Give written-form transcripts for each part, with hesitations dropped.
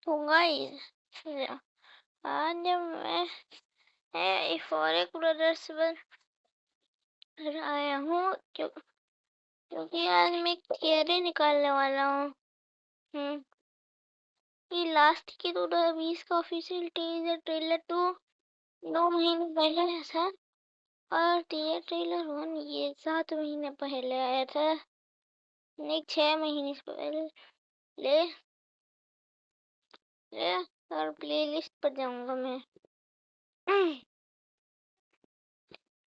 तो गाइस, आज मैं फॉरेक ब्रदर्स पर आया हूँ क्योंकि आज मैं थियरी निकालने वाला हूँ। ये लास्ट की 2020 का ऑफिशियल टीजर ट्रेलर तो 2 महीने पहले आया था और ये ट्रेलर 1 ये 7 महीने पहले आया था। नहीं, 6 महीने से पहले। ले ले और प्लेलिस्ट पर जाऊंगा मैं।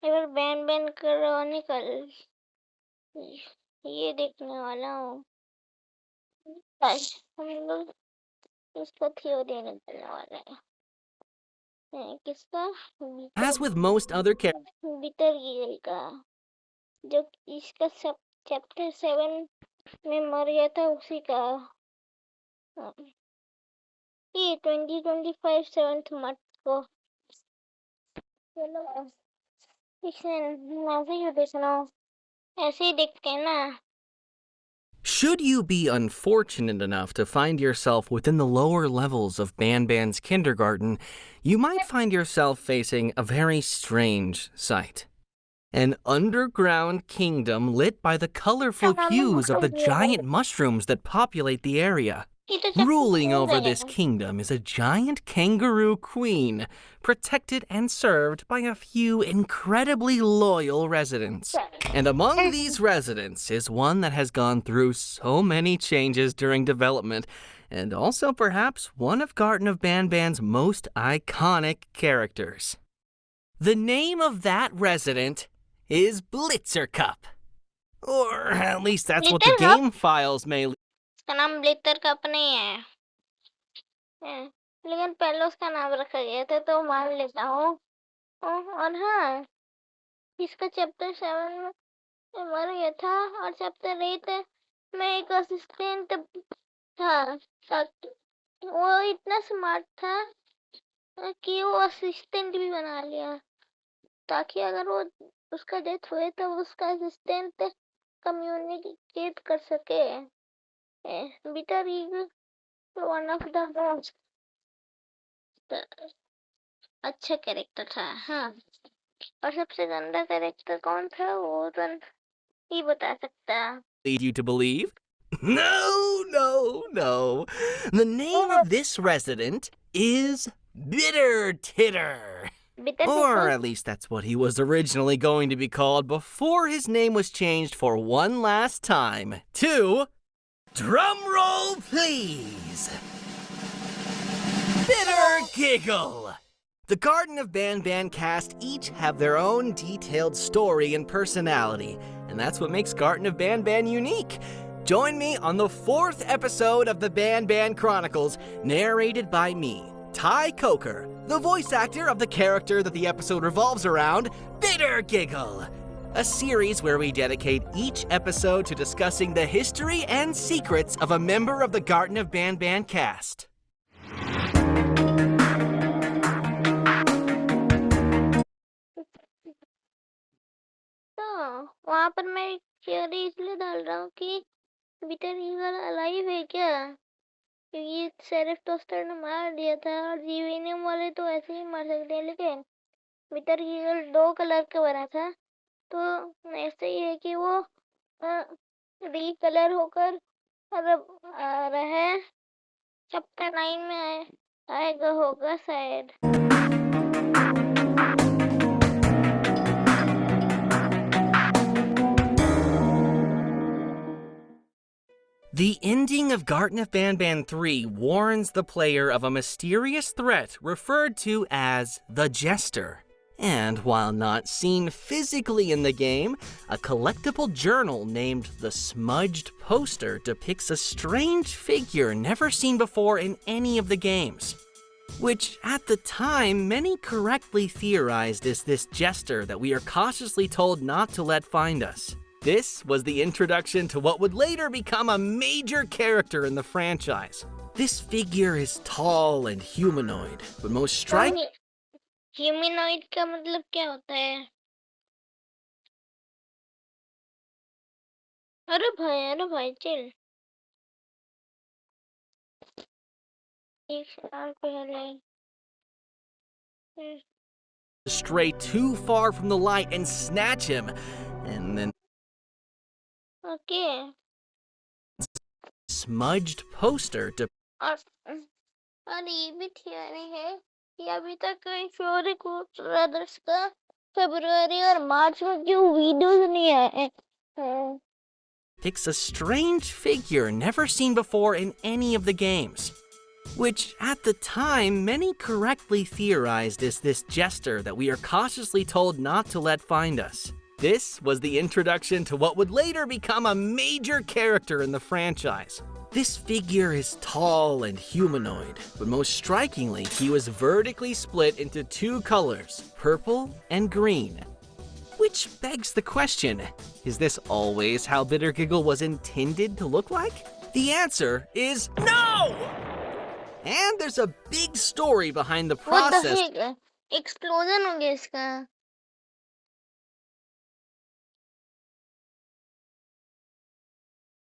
एक बैन बैन करवाने का ये देखने वाला हूँ। आज हम लोग इसका थ्योरी निकलने वाला है। किसका? As with most other characters, बिटरगिल का, जो इसका सब चैप्टर 7 में मर गया था उसी का। ये 2025 7 मार्च को। चलो इसे ऐसे ही देखना, ऐसे ही देखते हैं ना। should you be unfortunate enough to find yourself within the lower levels of Banban's kindergarten, you might find yourself facing a very strange sight. An underground kingdom lit by the colorful hues of the giant mushrooms that populate the area. ये तो Ruling over chapter this kingdom is a giant kangaroo queen, protected and served by a few incredibly loyal residents. And among these residents is one that has gone through so many changes during development, and also perhaps one of Garten of Banban's most iconic characters. The name of that resident is Blitzercup. Or at least that's what the blitter cup. game files may. उसका नाम ब्लिटर cup नहीं है, लेकिन पहले उसका नाम रखा गया था तो मान लेता हूँ। और हाँ, इसका चैप्टर 7 में मर गया था और चैप्टर 8 में एक असिस्टेंट था। वो इतना स्मार्ट था कि वो असिस्टेंट भी बना लिया, ताकि अगर वो उसका डेथ हुए तो उसका असिस्टेंट कम्युनिकेट कर सके। Bitter eagle one of the most अच्छा कैरेक्टर था। हाँ, और सबसे गंदा कैरेक्टर कौन था वो तो ही बता सकता। Lead you to believe? No, no, no. The name of this resident is Bitter Titter. Bitter Or pickle. at least that's what he was originally going to be called before his name was changed for one last time to. Drumroll, please! Bittergiggle! The Garten of Banban cast each have their own detailed story and personality, and that's what makes Garten of Banban unique. Join me on the 4th episode of the Banban Chronicles, narrated by me, Ty Coker, the voice actor of the character that the episode revolves around, Bittergiggle. A series where we dedicate each episode to discussing the history and secrets of a member of the Garten of Banban cast. तो वहां पर मैं theory इसलिए डाल रहा हूँ कि bitter eagle alive है क्या, क्योंकि शेरिफ टोस्टर ने मार दिया था और जीवेनियम वाले तो ऐसे ही मार सकते हैं, लेकिन बिटर ईगल 2 कलर का बना था तो ऐसे ही है कि वो रीकलर होकर आ रहा है। चैप्टर 9 में आएगा होगा शायद। The ending of Garten of Banban 3 warns the player of a mysterious threat referred to as the Jester. And while not seen physically in the game, a collectible journal named the Smudged Poster depicts a strange figure never seen before in any of the games. Which, at the time, many correctly theorized is this jester that we are cautiously told not to let find us. This was the introduction to what would later become a major character in the franchise. This figure is tall and humanoid, but most striking. Humanoid का मतलब क्या होता है? अरे भाई chill. एक साल पहले Stray too far from the light and snatch him, and then okay smudged poster to और और ये भी थियरी है कि अभी तक कई फ्यूरी को ब्रदर्स का फरवरी और मार्च में क्यों वीडियोस नहीं आए हैं picks a strange figure never seen before in any of the games. Which, at the time, many correctly theorized is this jester that we are cautiously told not to let find us. This was the introduction to what would later become a major character in the franchise. This figure is tall and humanoid, but most strikingly, he was vertically split into two colors, purple and green. Which begs the question, is this always how Bittergiggle was intended to look like? The answer is no! And there's a big story behind the What the process. heck explosion हो गया इसका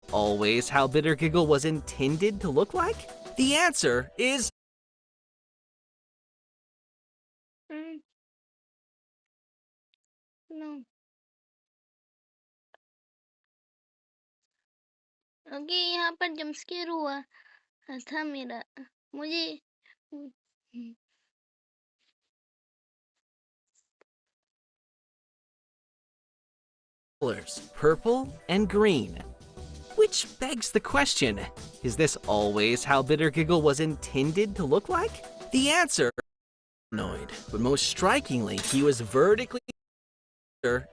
Always how Bittergiggle was intended to look like? The answer is no okay यहाँ पर जंपस्केयर हुआ था मेरा मुझे colors, purple and green. Which begs the question, is this always how Bittergiggle was intended to look like? The answer is but most strikingly, he was vertically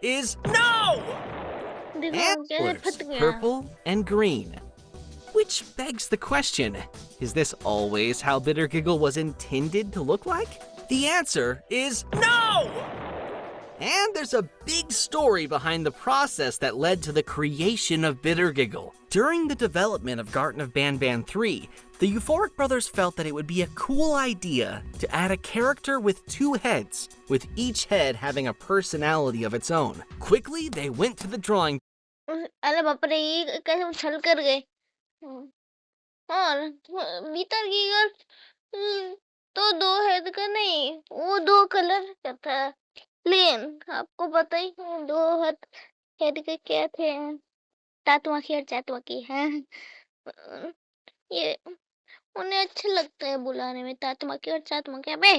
is no! देखो And कैसे colors, फट गया purple and green. Which begs the question, is this always how Bittergiggle was intended to look like? The answer is no! And there's a big story behind the process that led to the creation of Bittergiggle. During the development of Garten of Banban 3, the Euphoric brothers felt that it would be a cool idea to add a character with two heads, with each head having a personality of its own. Quickly, they went to the drawing अरे बाप रे ये कैसे उछल कर गए और भीतर गीगर तो दो हेड का नहीं वो दो कलर का था प्लेन आपको पता ही है दो हेड के क्या थे तातुआकी और चातुआकी हैं ये उन्हें अच्छा लगता है बुलाने में तातुआकी और चातुआकी अबे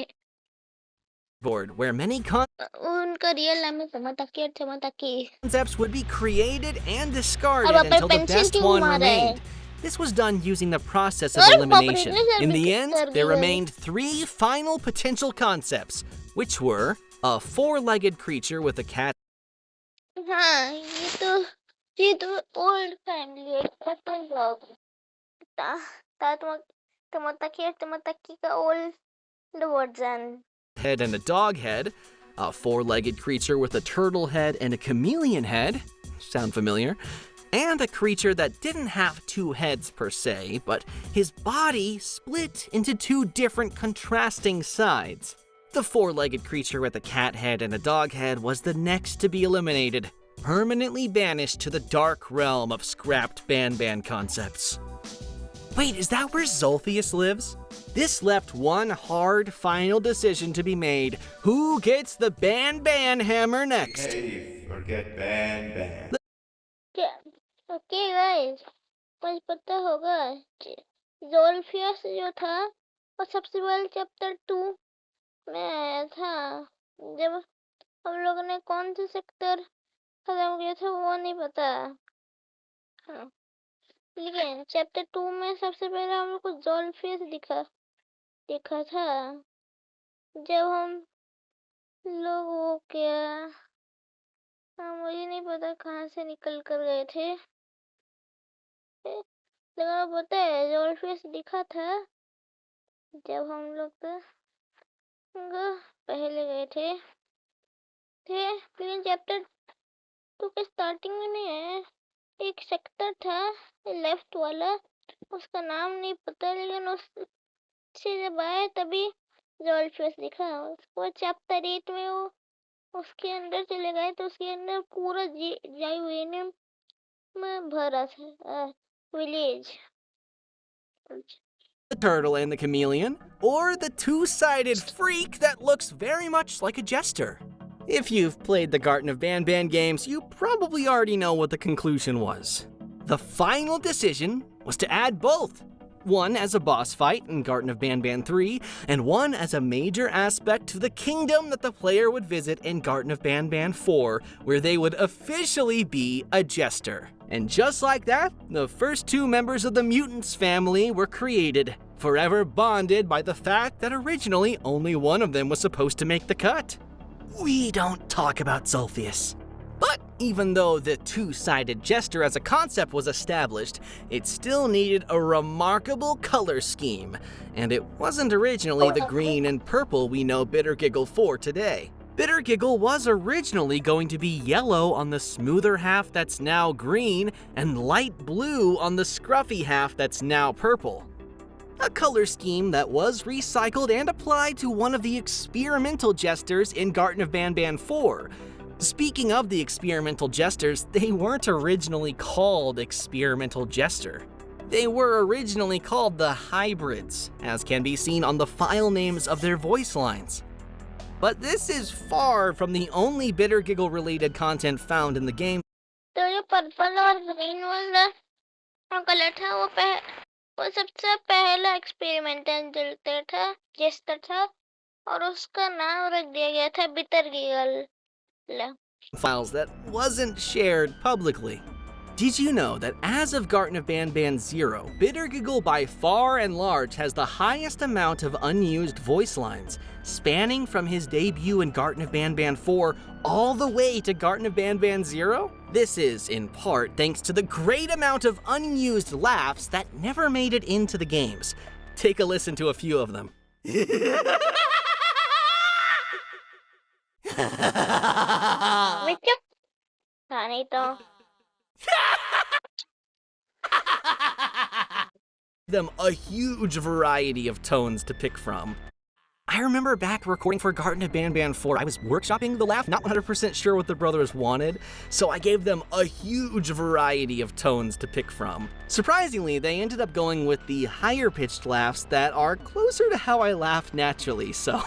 board where many उनका रियल नाम है तमाताकी और चमाताकी concepts would be created and अब discarded upon until the pencil best क्यों one मारा है remained. This was done using the process of अरे बाप रे elimination. इतने In सारे the end, कर there गए remained three final potential concepts, which were a four-legged creature with a cat हाँ ये तो ओल्ड फैमिली है पता ही होगा ता तमाताकी और चमाताकी का old version head and a dog head, a four-legged creature with a turtle head and a chameleon head, sound familiar, and a creature that didn't have two heads per se, but his body split into two different contrasting sides. The four-legged creature with a cat head and a dog head was the next to be eliminated, permanently banished to the dark realm of scrapped banban concepts. Wait, is that where Zolthius lives? This left one hard final decision to be made. Who gets the banban hammer next? Hey, forget Ban Ban. क्या okay guys मुझे पता होगा ज़ोल्फियस जो था वो सबसे पहले chapter 2 में आया था जब हम लोगों ने कौन से सेक्टर खत्म किया था वो नहीं पता हाँ लेकिन चैप्टर 2 में सबसे पहले हम लोग को ज़ोल्फियस देखा था जब हम लोग वो क्या हाँ मुझे नहीं पता कहाँ से निकल कर गए थे लेकिन वो पता है ज़ोल्फियस दिखा था जब हम लोग पहले गए थे लेकिन चैप्टर 2 के स्टार्टिंग में नहीं है एक सेक्टर था लेफ्ट वाला उसका नाम नहीं पता लेकिन उससे जब आए तभी ज़ोल्फियस दिखा उसके बाद चैप्टर 8 में वो उसके अंदर चले गए तो उसके अंदर पूरा जाइवेनियम में भरा था village the turtle and the chameleon, or the two-sided freak that looks very much like a jester. If you've played the Garten of Banban games, you probably already know what the conclusion was. The final decision was to add both. One as a boss fight in Garten of Banban 3, and one as a major aspect to the kingdom that the player would visit in Garten of Banban 4, where they would officially be a jester. And just like that, the first two members of the Mutants family were created, forever bonded by the fact that originally only one of them was supposed to make the cut. We don't talk about Zolphius. But even though the two-sided jester as a concept was established, it still needed a remarkable color scheme, and it wasn't originally the green and purple we know bittergiggle for today. Bittergiggle was originally going to be yellow on the smoother half that's now green, and light blue on the scruffy half that's now purple. A color scheme that was recycled and applied to one of the experimental jesters in Garten of Banban 4. Speaking of the experimental jesters, they weren't originally called experimental jester. They were originally called the hybrids, as can be seen on the file names of their voice lines. But this is far from the only bittergiggle-related content found in the game. तो जो purple और green वाला colour था वो सबसे पहला experimental gesture था और उसका नाम रख दिया गया था bittergiggle. Files that wasn't shared publicly. Did you know that as of Garten of Banban 0, bittergiggle by far and large has the highest amount of unused voice lines, spanning from his debut in Garten of Banban 4 all the way to Garten of Banban 0? This is, in part, thanks to the great amount of unused laughs that never made it into the games. Take a listen to a few of them. नहीं तो them a huge variety of tones to pick from. I remember back recording for Garten of Banban 4, I was workshopping the laugh, not 100% sure what the brothers wanted, so I gave them a huge variety of tones to pick from. Surprisingly, they ended up going with the higher-pitched laughs that are closer to how I laugh naturally, so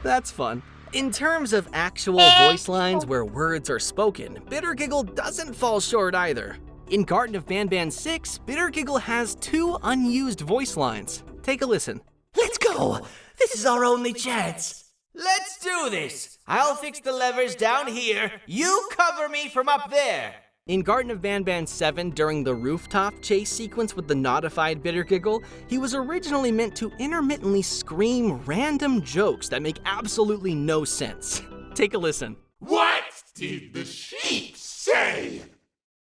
that's fun. In terms of actual voice lines where words are spoken, bittergiggle doesn't fall short either. In Garten of Banban 6, bittergiggle has 2 unused voice lines. Take a listen. Let's go! This is our only chance! Let's do this! I'll fix the levers down here, you cover me from up there! In Garten of Banban 7, during the rooftop chase sequence with the notified bittergiggle, he was originally meant to intermittently scream random jokes that make absolutely no sense. Take a listen. What did the sheep say?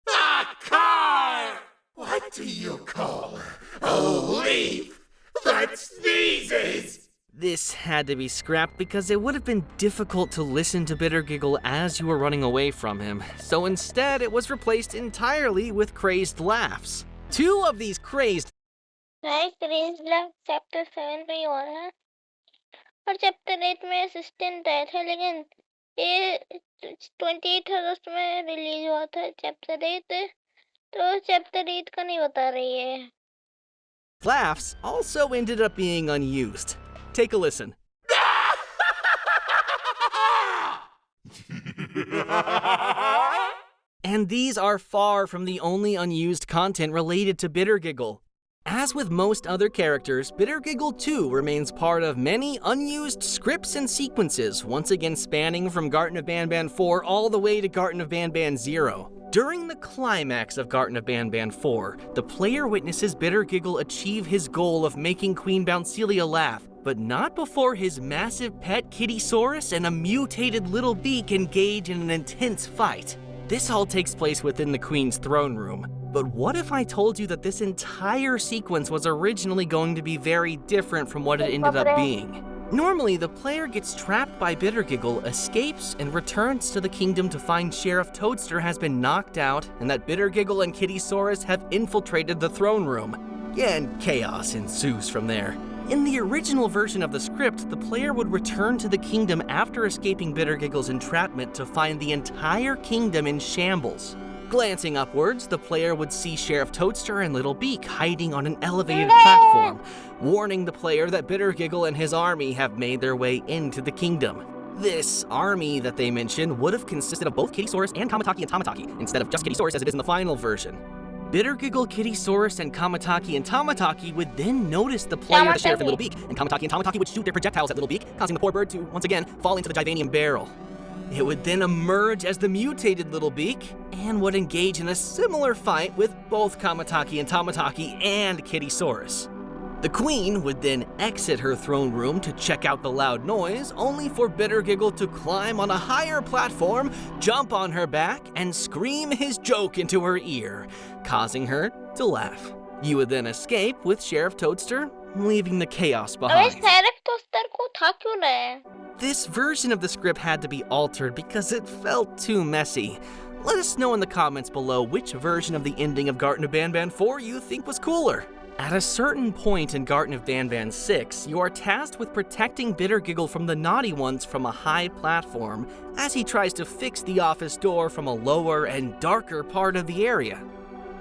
A car! What do you call a leaf that sneezes? This had to be scrapped because it would have been difficult to listen to bittergiggle as you were running away from him, so instead it was replaced entirely with crazed laughs. 2 of these crazed crazed laugh chapter 7 में ही हो रहा है और chapter 8 में assistant आया था लेकिन ये 28 अगस्त में रिलीज हुआ था chapter 8 तो chapter 8 का नहीं बता रही है. Laughs also ended up being unused. Take a listen. And these are far from the only unused content related to bittergiggle. As with most other characters, bittergiggle too remains part of many unused scripts and sequences, once again spanning from Garten of Banban 4 all the way to Garten of Banban 0. During the climax of Garten of Banban 4, the player witnesses bittergiggle achieve his goal of making Queen Bouncelia laugh, but not before his massive pet Kittysaurus and a mutated little beak engage in an intense fight. This all takes place within the Queen's throne room. But what if I told you that this entire sequence was originally going to be very different from what it ended up being? Normally, the player gets trapped by bittergiggle, escapes, and returns to the kingdom to find Sheriff Toadster has been knocked out and that bittergiggle and Kittysaurus have infiltrated the throne room. And chaos ensues from there. In the original version of the script, the player would return to the kingdom after escaping bittergiggle's entrapment to find the entire kingdom in shambles. Glancing upwards, the player would see Sheriff Toadster and Little Beak hiding on an elevated platform, warning the player that Bittergiggle and his army have made their way into the kingdom. This army that they mentioned would have consisted of both Kittysaurus and Kamataki and Tamataki, instead of just Kittysaurus as it is in the final version. Bittergiggle, Kittysaurus, and Kamataki and Tamataki would then notice the player, the Sheriff, and Little Beak, and Kamataki and Tamataki would shoot their projectiles at Little Beak, causing the poor bird to, once again, fall into the Givanium barrel. It would then emerge as the mutated Little Beak, and would engage in a similar fight with both Kamataki and Tamataki and Kittysaurus. The Queen would then exit her throne room to check out the loud noise, only for Bittergiggle to climb on a higher platform, jump on her back, and scream his joke into her ear, causing her to laugh. You would then escape with Sheriff Toadster, leaving the chaos behind. Sheriff Toaster को था क्यों रहे? This version of the script had to be altered because it felt too messy. Let us know in the comments below which version of the ending of Garten of Banban 4 you think was cooler. At a certain point in Garten of Banban 6, you are tasked with protecting Bittergiggle from the naughty ones from a high platform as he tries to fix the office door from a lower and darker part of the area.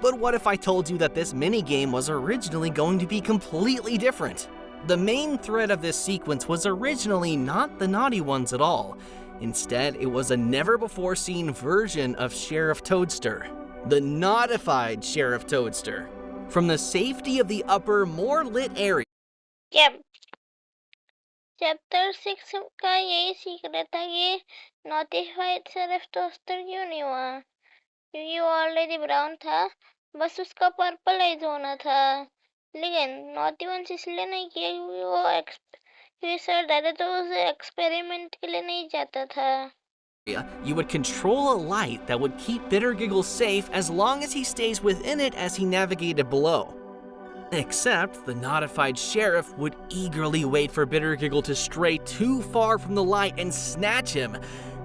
But what if I told you that this minigame was originally going to be completely different? The main thread of this sequence was originally not the naughty ones at all. Instead, it was a never-before-seen version of Sheriff Toadster, the naughtified Sheriff Toadster. From the safety of the upper, more lit area. जब chapter 6 का यही secret था कि notified sheriff toaster क्यों नहीं हुआ, क्योंकि वो ऑलरेडी ब्राउन था, बस उसका पर्पल आइज होना था। लेकिन नॉटी वंस इसलिए नहीं किया क्योंकि क्योंकि सर दादा तो उसे एक्सपेरिमेंट के लिए नहीं जाता था। You would control a light that would keep Bittergiggle safe as long as he stays within it as he navigated below. Except the naughtified sheriff would eagerly wait for Bittergiggle to stray too far from the light and snatch him,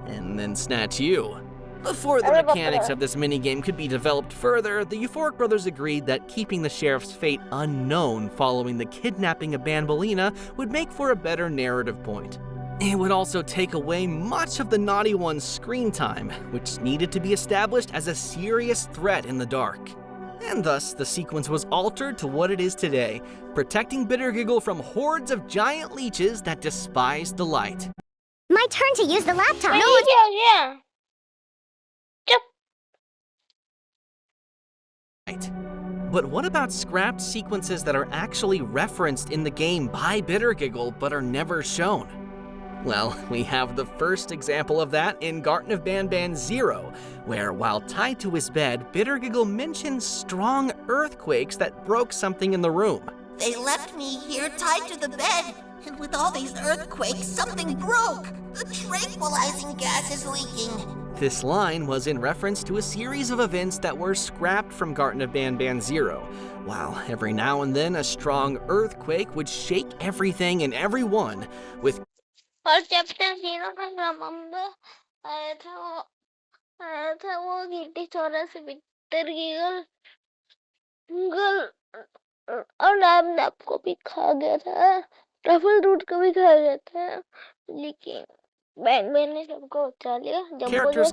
and then snatch you. Before the mechanics of this minigame could be developed further, the Euphoric Brothers agreed that keeping the sheriff's fate unknown following the kidnapping of Banbaleena would make for a better narrative point. It would also take away much of the naughty one's screen time, which needed to be established as a serious threat in the dark. And thus, the sequence was altered to what it is today, protecting Bittergiggle from hordes of giant leeches that despise the light. My turn to use the laptop. yeah. But what about scrapped sequences that are actually referenced in the game by Bittergiggle but are never shown? Well, we have the first example of that in Garten of Banban 0, where while tied to his bed, Bittergiggle mentions strong earthquakes that broke something in the room. They left me here tied to the bed, and with all these earthquakes, something broke. The tranquilizing gas is leaking. This line was in reference to a series of events that were scrapped from Garten of Banban 0, while every now and then a strong earthquake would shake everything and everyone, with और chapter 0 का नवंबर आया था वो गिट्टी चौरा से बिटरगिगल और नाम को भी खा गया था, ट्रफल रूट को भी खा गया था, लेकिन बैंगमैन ने सबको उठा लिया जब characters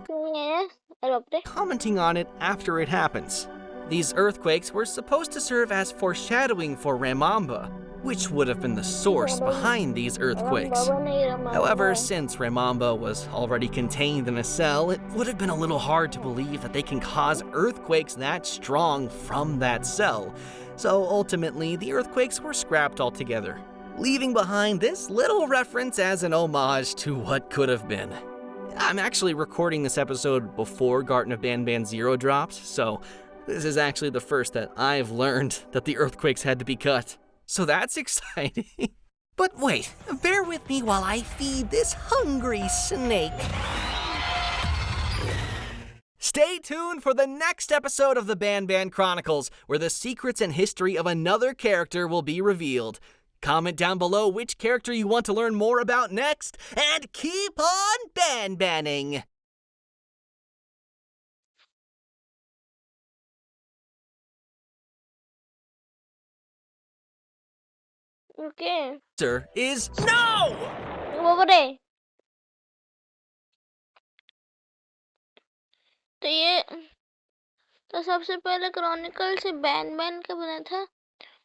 वो commenting on it after it happens. These earthquakes were supposed to serve as foreshadowing for Ramamba, which would have been the source behind these earthquakes. However, since Ramamba was already contained in a cell, it would have been a little hard to believe that they can cause earthquakes that strong from that cell. So ultimately, the earthquakes were scrapped altogether, leaving behind this little reference as an homage to what could have been. I'm actually recording this episode before Garten of Banban 0 drops, so this is actually the first that I've learned that the earthquakes had to be cut. So that's exciting. But wait, bear with me while I feed this hungry snake. Stay tuned for the next episode of the Banban Chronicles, where the secrets and history of another character will be revealed. Comment down below which character you want to learn more about next, and keep on banbanning! Okay. Answer is no! वो बोले तो ये तो सबसे पहले Chronicle से ban का बना था,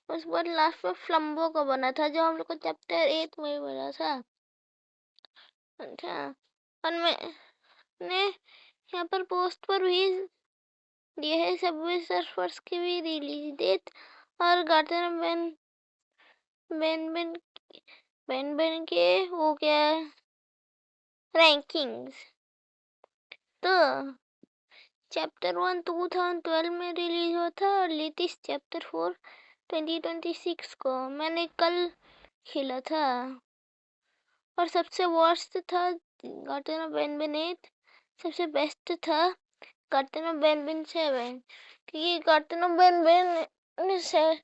उसके बाद लास्ट में फ्लम्बो का बना था, जो हम लोग को चैप्टर 8 में बना था। अच्छा, और मैंने यहाँ पर पोस्ट पर भी दिए है सबवे सर्फर्स की भी रिलीज डेट और गार्टन बैन बैन के वो क्या रैंकिंग्स। तो चैप्टर 1 2012 में रिलीज हुआ था और लेटेस्ट चैप्टर 4 2026 को मैंने कल खेला था। और सबसे वर्स्ट था गार्टन ऑफ बैन 8, सबसे बेस्ट था गार्टन ऑफ बैन 7, क्योंकि गार्टन ऑफ बैन 7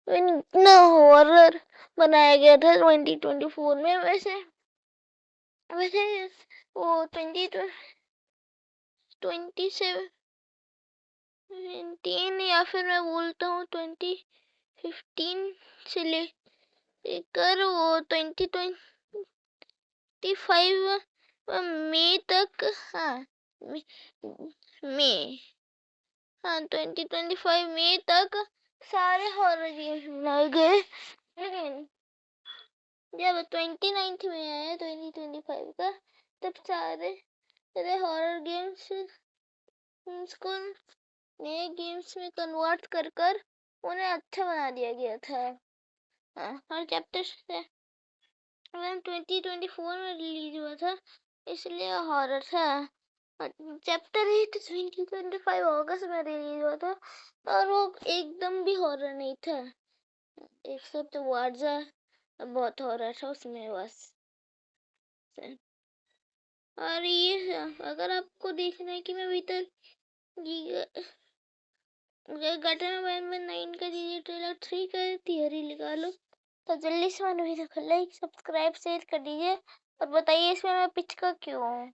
इतना हॉरर बनाया गया था 2024 में। वैसे वो 2017 या फिर मैं बोलता हूँ 2015 से लेकर वो 2025 मई तक, हाँ मई, हाँ 2025 मई तक सारे हॉरर गेम्स बनाए गए। लेकिन जब 29 में आया 2025 का, तब सारे हॉरर गेम्स को नए गेम्स में कन्वर्ट कर उन्हें अच्छा बना दिया गया था। और चैप्टर 2024 में रिलीज हुआ था, इसलिए हॉरर था। चैप्टर 8 2025 अगस्त में रिलीज हुआ था और वो एकदम भी हॉरर नहीं था, एक्सेप्ट वार्जा बहुत हॉरर था उसमें बस। और ये अगर आपको देखना है कि मैं भीतर गटर में 9 का जी ट्रेलर 3 का थियरी निकालो, तो जल्दी से मेरे वीडियो को लाइक सब्सक्राइब शेयर कर दीजिए और बताइए इसमें मैं पिच का क्यों हूँ।